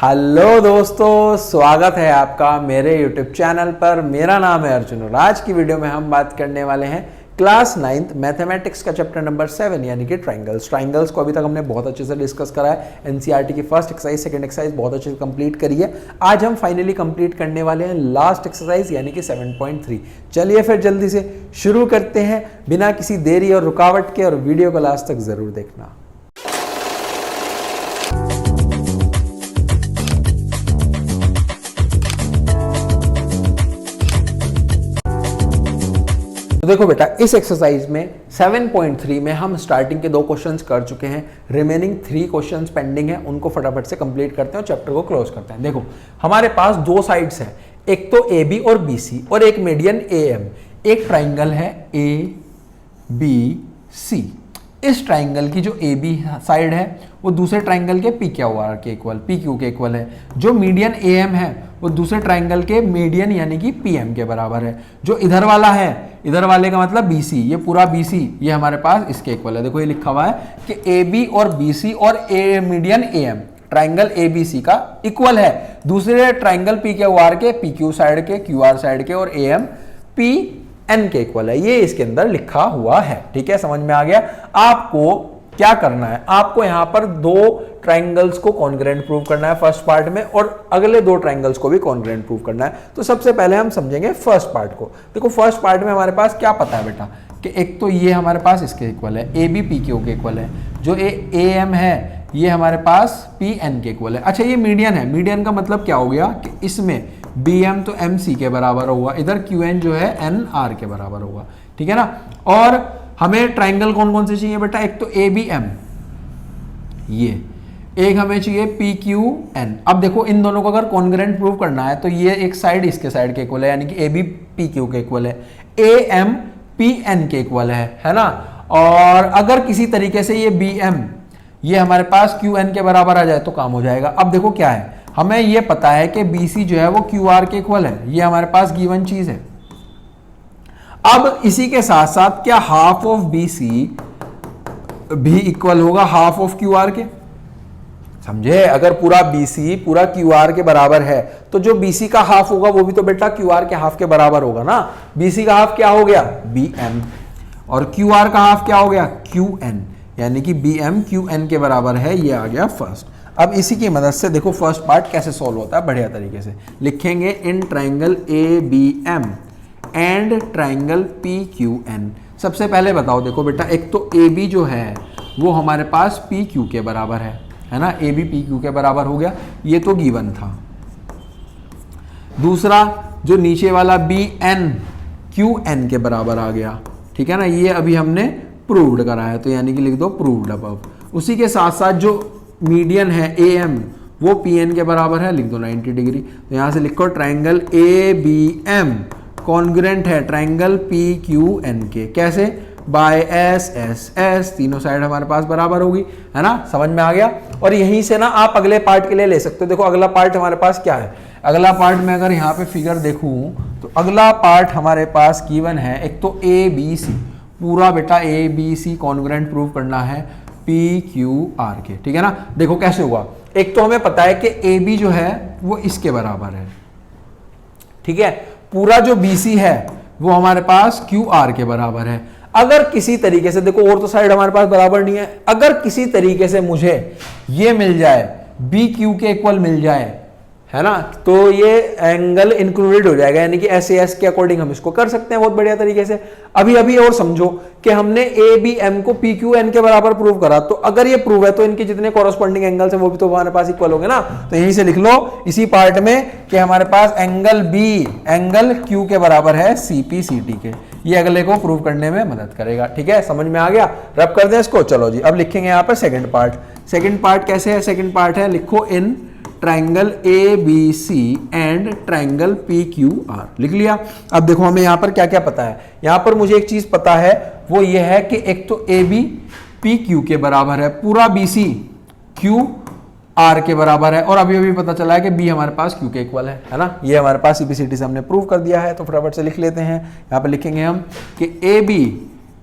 Hello दोस्तों, स्वागत है आपका मेरे YouTube चैनल पर। मेरा नाम है अर्जुन और आज की वीडियो में हम बात करने वाले हैं क्लास 9th मैथमेटिक्स का चैप्टर नंबर 7 यानी कि ट्राइंगल्स को अभी तक हमने बहुत अच्छे से डिस्कस करा है। एनसीईआरटी की फर्स्ट एक्सरसाइज, सेकंड एक्सरसाइज बहुत अच्छे से कंप्लीट करी है। आज हम फाइनली कंप्लीट करने वाले हैं लास्ट एक्सरसाइज यानी कि 7.3। चलिए फिर जल्दी से शुरू करते हैं बिना किसी देरी और रुकावट के, और वीडियो को लास्ट तक जरूर देखना। तो देखो बेटा, इस एक्सरसाइज में 7.3 में हम स्टार्टिंग के 2 क्वेश्चंस कर चुके हैं। रिमेनिंग 3 क्वेश्चंस पेंडिंग है, उनको फटाफट से कंप्लीट करते हैं और चैप्टर को क्लोज करते हैं। देखो, हमारे पास 2 साइड्स हैं, एक तो ए बी और बी सी और एक मीडियन ए एम। एक ट्राइंगल है ए बी सी। इस ट्राइंगल की जो ए बी साइड है वो दूसरे ट्राइंगल के पी क्यू आर के इक्वल, पी क्यू के इक्वल है। जो मीडियन ए एम है वो दूसरे ट्राइंगल के मीडियन यानी कि पी एम के बराबर है। जो इधर वाला है, इधर वाले का मतलब बी सी, ये पूरा बी सी ये हमारे पास इसके इक्वल है। देखो ये लिखा हुआ है कि ए बी और बी सी और a median A M triangle A B C का इक्वल है दूसरे ट्राइंगल पी क्यू आर के, पी क्यू साइड के, क्यू आर साइड के, और ए एम पी एन के इक्वल है। ये इसके अंदर लिखा हुआ है। ठीक है, समझ में आ गया। आपको क्या करना है, आपको यहां पर 2 ट्राइंगल्स को कॉन्ग्रुएंट प्रूव करना है फर्स्ट पार्ट में, और अगले 2 ट्राइंगल्स को भी कॉन्ग्रुएंट प्रूव करना है। तो सबसे पहले हम समझेंगे फर्स्ट पार्ट को। देखो, फर्स्ट पार्ट में हमारे पास क्या पता है बेटा कि एक तो ये हमारे पास इसके इक्वल है, ए बी पी क्यू के इक्वल है। जो ए एम है ये हमारे पास पी एन के इक्वल है। अच्छा, ये मीडियन है। मीडियन का मतलब क्या हो गया कि इसमें बी एम तो एम सी के बराबर होगा, इधर क्यू एन जो है एन आर के बराबर होगा। ठीक है ना। और हमें ट्राइंगल कौन कौन से चाहिए बेटा, एक तो ए बी एम, ये एक हमें चाहिए पी क्यू एन। अब देखो, इन दोनों को अगर कॉन्ग्रुएंट प्रूव करना है तो ये एक साइड इसके साइड के इक्वल है, यानी कि ए बी पी क्यू के इक्वल है, ए एम पी एन के इक्वल है ना। और अगर किसी तरीके से ये बी एम ये हमारे पास क्यू एन के बराबर आ जाए तो काम हो जाएगा। अब देखो क्या है, हमें ये पता है कि बी सी जो है वो क्यू आर के इक्वल है, ये हमारे पास गिवन चीज है। अब इसी के साथ साथ क्या हाफ ऑफ बी सी भी इक्वल होगा हाफ ऑफ क्यू आर के? समझे, अगर पूरा बी सी पूरा क्यू आर के बराबर है तो जो बी सी का हाफ होगा वो भी तो बेटा क्यू आर के हाफ के बराबर होगा ना। बी सी का हाफ क्या हो गया, बी एम, और क्यू आर का हाफ क्या हो गया, क्यू एन, यानी कि बी एम क्यू एन के बराबर है। ये आ गया फर्स्ट। अब इसी की मदद से देखो फर्स्ट पार्ट कैसे सॉल्व होता है, बढ़िया तरीके से लिखेंगे। In triangle A B M and triangle P Q N. सबसे पहले बताओ, देखो बेटा, एक तो ए बी जो है वो हमारे पास पी क्यू के बराबर है ना। ए बी पी क्यू के बराबर हो गया, ये तो गिवन था। दूसरा जो नीचे वाला बी एन क्यू एन के बराबर आ गया। ठीक है ना, ये अभी हमने प्रूव्ड करा है, तो यानी कि लिख दो प्रूव्ड अबव। उसी के साथ साथ जो मीडियन है ए एम वो पी एन के बराबर है, लिख दो 90 डिग्री। तो यहां से लिखो triangle A B M congruent है ट्राइंगल पी क्यू एन के। कैसे, बाय एस एस एस, तीनों साइड हमारे पास बराबर होगी, है ना। समझ में आ गया। और यहीं से ना आप अगले पार्ट के लिए ले सकते हो। देखो अगला पार्ट हमारे पास क्या है, अगला पार्ट में अगर यहाँ पे फिगर देखूं तो अगला पार्ट हमारे पास गिवन है, एक तो ए बी सी, पूरा बेटा A B C congruent prove करना है पी क्यू आर के। ठीक है ना। देखो कैसे हुआ, एक तो हमें पता है कि ए बी जो है वो इसके बराबर है। ठीक है, पूरा जो बी सी है वो हमारे पास क्यू आर के बराबर है। अगर किसी तरीके से, देखो और तो साइड हमारे पास बराबर नहीं है, अगर किसी तरीके से मुझे ये मिल जाए बी क्यू के इक्वल मिल जाए, है ना, तो ये एंगल इंक्लूडेड हो जाएगा, यानी कि एस एस के अकॉर्डिंग हम इसको कर सकते हैं बहुत बढ़िया तरीके से। अभी और समझो कि हमने ए बी एम को पी क्यू एन के बराबर प्रूव करा, तो अगर ये प्रूव है तो इनके जितने कॉरस्पॉन्डिंग एंगल्स हैं वो भी तो हमारे पास इक्वल होंगे ना। तो यहीं से लिख लो इसी पार्ट में कि हमारे पास एंगल बी एंगल क्यू के बराबर है सी पी सी टी के। ये अगले को प्रूव करने में मदद करेगा। ठीक है, समझ में आ गया। रब कर दें इसको। चलो जी, अब लिखेंगे यहाँ पर सेकंड पार्ट। सेकंड पार्ट कैसे है, सेकंड पार्ट है, लिखो in triangle A B C and triangle P Q R. लिख लिया। अब देखो हमें यहां पर क्या क्या पता है। यहां पर मुझे एक चीज पता है, वो ये है कि एक तो ए बी पी क्यू के बराबर है, पूरा बी सी क्यू आर के बराबर है, और अभी पता चला है कि बी हमारे पास क्यू के इक्वल है ना। ये हमारे पास सीपीसीटी से हमने प्रूव कर दिया है। तो फटाफट से लिख लेते हैं। यहां पर लिखेंगे हम कि ए बी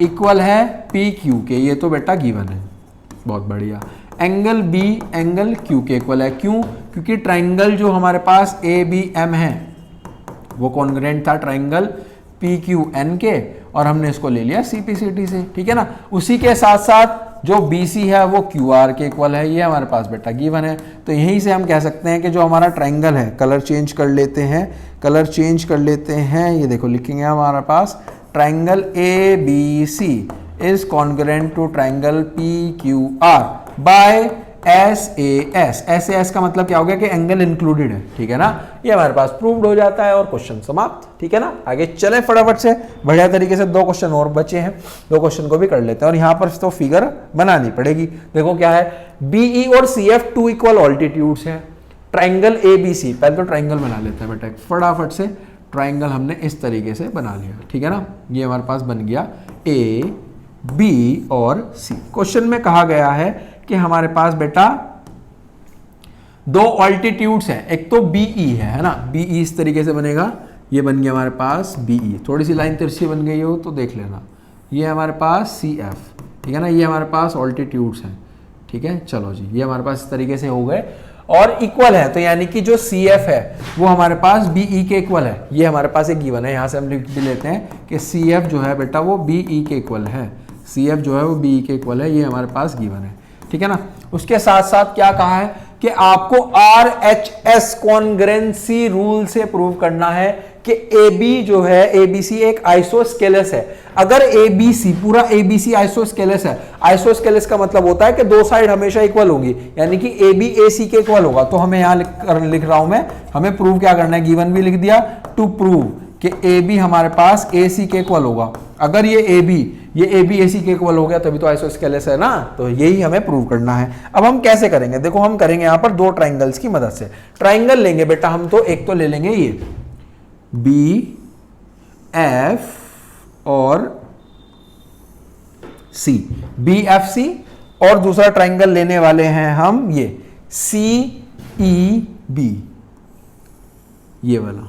इक्वल है पी क्यू के, ये तो बेटा गिवन है, बहुत बढ़िया। एंगल बी एंगल क्यू के इक्वल है। क्यों? क्योंकि ट्राइंगल जो हमारे पास ए बी एम है वो कॉन्ग्रुएंट था ट्राइंगल पी क्यू एन के, और हमने इसको ले लिया सी पी सी टी से, ठीक है ना। उसी के साथ साथ जो बी सी है वो क्यू आर के इक्वल है, ये हमारे पास बेटा गिवन है। तो यहीं से हम कह सकते हैं कि जो हमारा ट्राइंगल है, कलर चेंज कर लेते हैं, कलर चेंज कर लेते हैं, ये देखो लिखेंगे हमारे पास triangle A B C is congruent to triangle P Q R by S A S. S A S का मतलब क्या हो गया कि एंगल इंक्लूडेड है, ठीक है ना। ये हमारे पास प्रूव्ड हो जाता है और क्वेश्चन समाप्त, ठीक है ना। आगे चले फटाफट से, बढ़िया तरीके से। 2 क्वेश्चन और बचे हैं, 2 क्वेश्चन को भी कर लेते हैं। और यहां पर तो फिगर बनानी पड़ेगी। देखो क्या है, बीई और सी एफ 2 इक्वल ऑल्टीट्यूड्स हैं। ट्राइंगल ए बी सी, पहले तो ट्राइंगल बना लेते हैं बेटा फटाफट से। ट्राइंगल हमने इस तरीके से बना लिया, ठीक है ना। ये हमारे पास बन गया ए बी और सी। क्वेश्चन में कहा गया है कि हमारे पास बेटा 2 ऑल्टीट्यूड्स हैं, एक तो बीई है ना। बीई इस तरीके से बनेगा, ये बन गया हमारे पास बीई। थोड़ी सी लाइन तिरछी बन गई हो तो देख लेना। ये हमारे पास सी एफ, ठीक है ना। ये हमारे पास ऑल्टीट्यूड्स हैं, ठीक है। चलो जी, ये हमारे पास इस तरीके से हो गए और इक्वल है, तो यानी कि जो सी एफ है वो हमारे पास बीई के इक्वल है। ये हमारे पास एक गिवन है, यहां से हम लिख भी लेते हैं कि सी एफ जो है बेटा वो बीई के इक्वल है। सी एफ जो है वो बीई के इक्वल है, ये हमारे पास गिवन है, ठीक है ना। उसके साथ साथ क्या कहा है कि आपको are H S congruency rule से प्रूव करना है कि ए बी जो है ए बी सी एक आइसोस्केलेस है। अगर ए बी सी पूरा ए बी सी आइसोस्केलेस है, आइसोस्केलेस का मतलब होता है कि 2 साइड हमेशा इक्वल होगी, यानी कि ए बी ए सी के इक्वल होगा। तो हमें यहां लिख रहा हूं मैं, हमें प्रूव क्या करना है, गिवन भी लिख दिया, टू प्रूव कि ए बी हमारे पास ए सी के इक्वल होगा। अगर ये ए बी ए सी के इक्वल हो गया तभी तो आइसोस्केलेस है ना। तो यही हमें प्रूव करना है। अब हम कैसे करेंगे, देखो हम करेंगे यहां पर 2 ट्राइंगल्स की मदद से। ट्राइंगल लेंगे बेटा हम, तो एक तो ले लेंगे ये बी एफ और सी, बी एफ सी, और दूसरा ट्राइंगल लेने वाले हैं हम ये सी ई बी, ये वाला,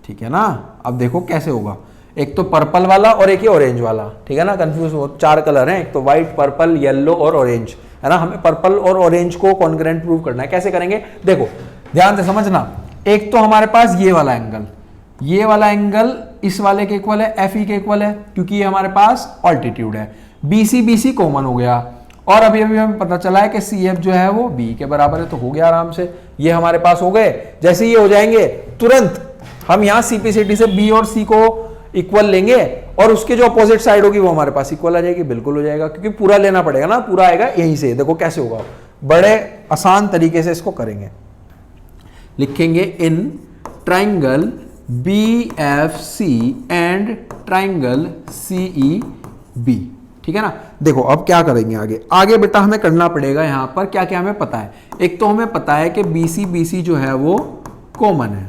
ठीक है ना। अब देखो कैसे होगा, एक तो पर्पल वाला और एक ही ऑरेंज वाला, ठीक है ना। कंफ्यूज हो, 4 कलर हैं, एक तो व्हाइट, पर्पल, येलो और ऑरेंज, है ना। हमें पर्पल और ऑरेंज को कॉन्ग्रुएंट प्रूव करना है। कैसे करेंगे, देखो ध्यान से समझना। एक तो हमारे पास ये वाला एंगल, ये वाला एंगल इस वाले के इक्वल है, एफ ई के इक्वल है, क्योंकि ये हमारे पास ऑल्टीट्यूड है। बी सी कॉमन हो गया, और अभी हमें पता चला है कि सी एफ जो है वो बी के बराबर है, तो हो गया आराम से। ये हमारे पास हो गए। जैसे ये हो जाएंगे तुरंत हम यहां सीपीसीटी से बी और सी को इक्वल लेंगे, और उसके जो अपोजिट साइड होगी वो हमारे पास इक्वल आ जाएगी। बिल्कुल हो जाएगा, क्योंकि पूरा लेना पड़ेगा ना, पूरा आएगा यहीं से। देखो कैसे होगा, बड़े आसान तरीके से इसको करेंगे। लिखेंगे in triangle B F C and triangle C E B, ठीक है ना। देखो अब क्या करेंगे आगे बेटा हमें करना पड़ेगा। यहां पर क्या क्या हमें पता है, एक तो हमें पता है कि बीसी जो है वो कॉमन है,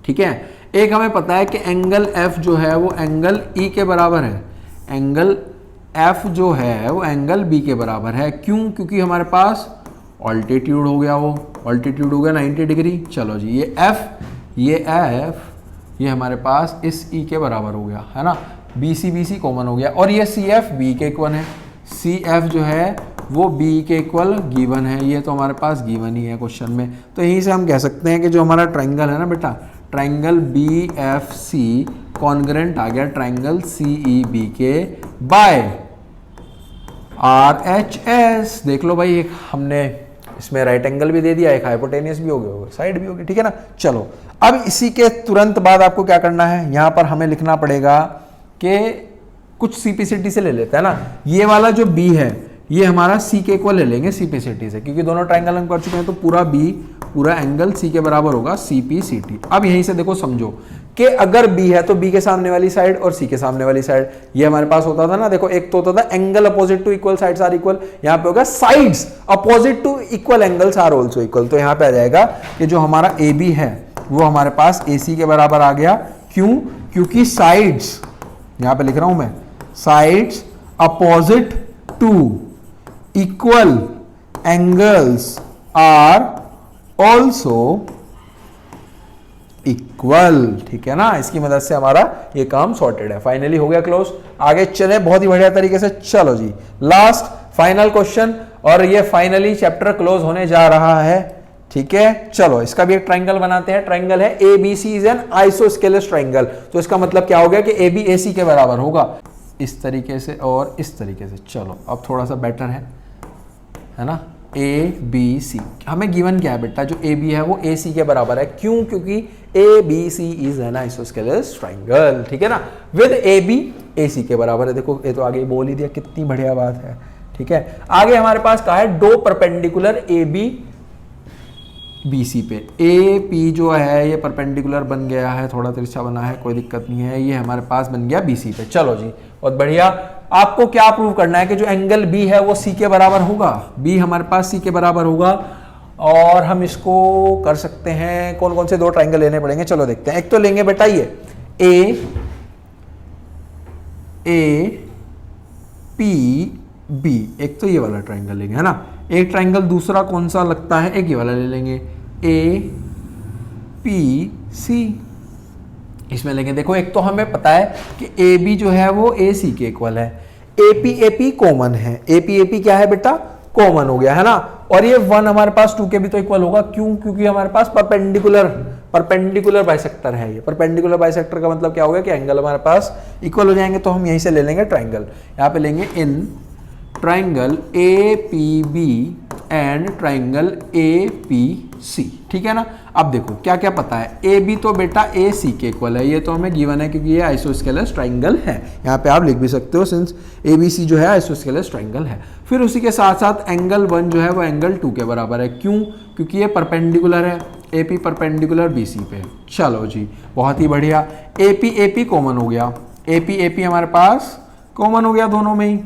ठीक है। एक हमें पता है कि एंगल एफ जो है वो एंगल ई के बराबर है, एंगल एफ जो है वो एंगल बी के बराबर है। क्यों? क्योंकि हमारे पास ऑल्टीट्यूड हो गया, वो ऑल्टीट्यूड हो गया 90 डिग्री। चलो जी, ये एफ ये हमारे पास इस ई के बराबर हो गया, है ना। बी सी कॉमन हो गया, और ये सी एफ बी के इक्वल है, सी एफ जो है वो बी के इक्वल गिवन है। ये तो हमारे पास गिवन ही है क्वेश्चन में। तो यहीं से हम कह सकते हैं कि जो हमारा ट्राइंगल है ना बेटा, triangle B F C congruent आ गया ट्राइंगल सी ई बी के बाय आर एच एस। देख लो भाई, एक हमने इसमें राइट एंगल भी दे दिया, एक हाइपोटेनियस भी हो गया, साइड भी हो गई, ठीक है ना। चलो अब इसी के तुरंत बाद आपको क्या करना है, यहां पर हमें लिखना पड़ेगा कि कुछ सीपीसीटी से ले लेते हैं ना। ये वाला जो बी है ये हमारा सी के इक्वल ले लेंगे सीपीसीटी से, क्योंकि दोनों ट्राइंगल हम कर चुके हैं। तो पूरा बी पूरा एंगल सी के बराबर होगा सीपीसीटी। अब यहीं से देखो समझो कि अगर बी है तो बी के सामने वाली साइड और सी के सामने वाली साइड, ये हमारे पास होता था ना। देखो एक तो होता था angle opposite to equal sides are equal, यहां पे होगा sides opposite to equal angles are also equal. तो यहां पे आ जाएगा कि जो हमारा ए बी है वो हमारे पास ए सी के बराबर आ गया। क्यों? क्योंकि साइड्स, यहां पे लिख रहा हूं मैं, sides opposite to equal angles are also equal, ठीक है ना। इसकी मदद से हमारा ये काम सॉर्टेड है, फाइनली हो गया क्लोज। आगे चले बहुत ही बढ़िया तरीके से। चलो जी, लास्ट फाइनल क्वेश्चन, और ये फाइनली चैप्टर क्लोज होने जा रहा है। ठीक है, चलो इसका भी एक ट्राइंगल बनाते हैं। ट्राइंगल है A B C is an isosceles triangle. तो इसका मतलब क्या हो गया कि ए बी ए सी के बराबर होगा, इस तरीके से और इस तरीके से। चलो अब थोड़ा सा बेटर है ना। ए बी सी हमें गिवन क्या है बेटा, जो ए बी है वो ए सी के बराबर है। क्यों? क्योंकि A B C is an isosceles triangle. ठीक है ना, विद ए बी ए सी के बराबर है। देखो ये तो आगे बोल ही दिया, कितनी बढ़िया बात है। ठीक है, आगे हमारे पास कहा है दो perpendicular A B B C पे। ए पी जो है ये परपेंडिकुलर बन गया है, थोड़ा तिरछा बना है, कोई दिक्कत नहीं है। ये हमारे पास बन गया बी सी पे। चलो जी बहुत बढ़िया। आपको क्या प्रूव करना है कि जो एंगल बी है वो सी के बराबर होगा। बी हमारे पास सी के बराबर होगा, और हम इसको कर सकते हैं। कौन कौन से दो ट्राइंगल लेने पड़ेंगे, चलो देखते हैं। एक तो लेंगे बेटा ये ए पी बी, एक तो ये वाला ट्राइंगल लेंगे, है ना। एक ट्राइंगल दूसरा कौन सा लगता है, एक ये वाला ले लेंगे, ए पी सी। इसमें लेंगे, देखो एक तो हमें पता है कि ए बी जो है वो ए सी के इक्वल है, ए पी कॉमन है। ए पी क्या है बेटा, कॉमन हो गया, है ना। और ये 1 हमारे पास 2 के भी तो इक्वल होगा। क्यों? क्योंकि हमारे पास परपेंडिकुलर बाइसेक्टर है। ये परपेंडिकुलर बाइसेक्टर का मतलब क्या होगा कि एंगल हमारे पास इक्वल हो जाएंगे। तो हम यहीं से ले लेंगे ट्राइंगल। यहाँ पे लेंगे in triangle A P B and triangle A P C. ठीक है ना। अब देखो क्या क्या पता है, ए बी तो बेटा ए सी के इक्वल है, ये तो हमें गिवन है क्योंकि ये आइसोस्केलेस ट्राइंगल है। यहाँ पे आप लिख भी सकते हो, सिंस ए बी सी जो है आइसोस्केलेस ट्राइंगल है। फिर उसी के साथ साथ एंगल 1 जो है वो एंगल 2 के बराबर है। क्यों? क्योंकि ये परपेंडिकुलर है, A P perpendicular B C पे। चलो जी बहुत ही बढ़िया। ए पी कॉमन हो गया, ए पी हमारे पास कॉमन हो गया दोनों में ही।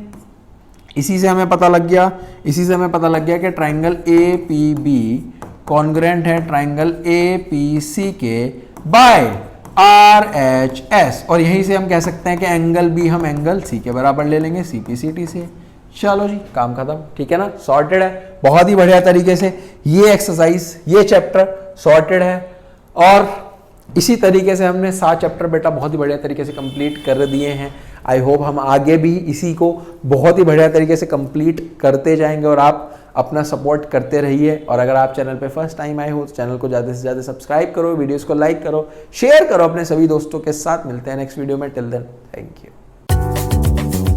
इसी से हमें पता लग गया कि triangle A P B congruent है ट्राइंगल ए पी सी के बाय आर एच एस। और यहीं से हम कह सकते हैं कि एंगल बी हम एंगल सी के बराबर ले लेंगे, सी पी सी टी से। चलो जी काम खत्म। ठीक है ना, सॉर्टेड है बहुत ही बढ़िया तरीके से। ये एक्सरसाइज, ये चैप्टर सॉर्टेड है, और इसी तरीके से हमने 7 चैप्टर बेटा बहुत ही बढ़िया तरीके से कंप्लीट कर दिए हैं। आई होप हम आगे भी इसी को बहुत ही बढ़िया तरीके से कंप्लीट करते जाएंगे, और आप अपना सपोर्ट करते रहिए। और अगर आप चैनल पे फर्स्ट टाइम आए हो तो चैनल को ज़्यादा से ज़्यादा सब्सक्राइब करो, वीडियोस को लाइक करो, शेयर करो अपने सभी दोस्तों के साथ। मिलते हैं नेक्स्ट वीडियो में। Till then thank you.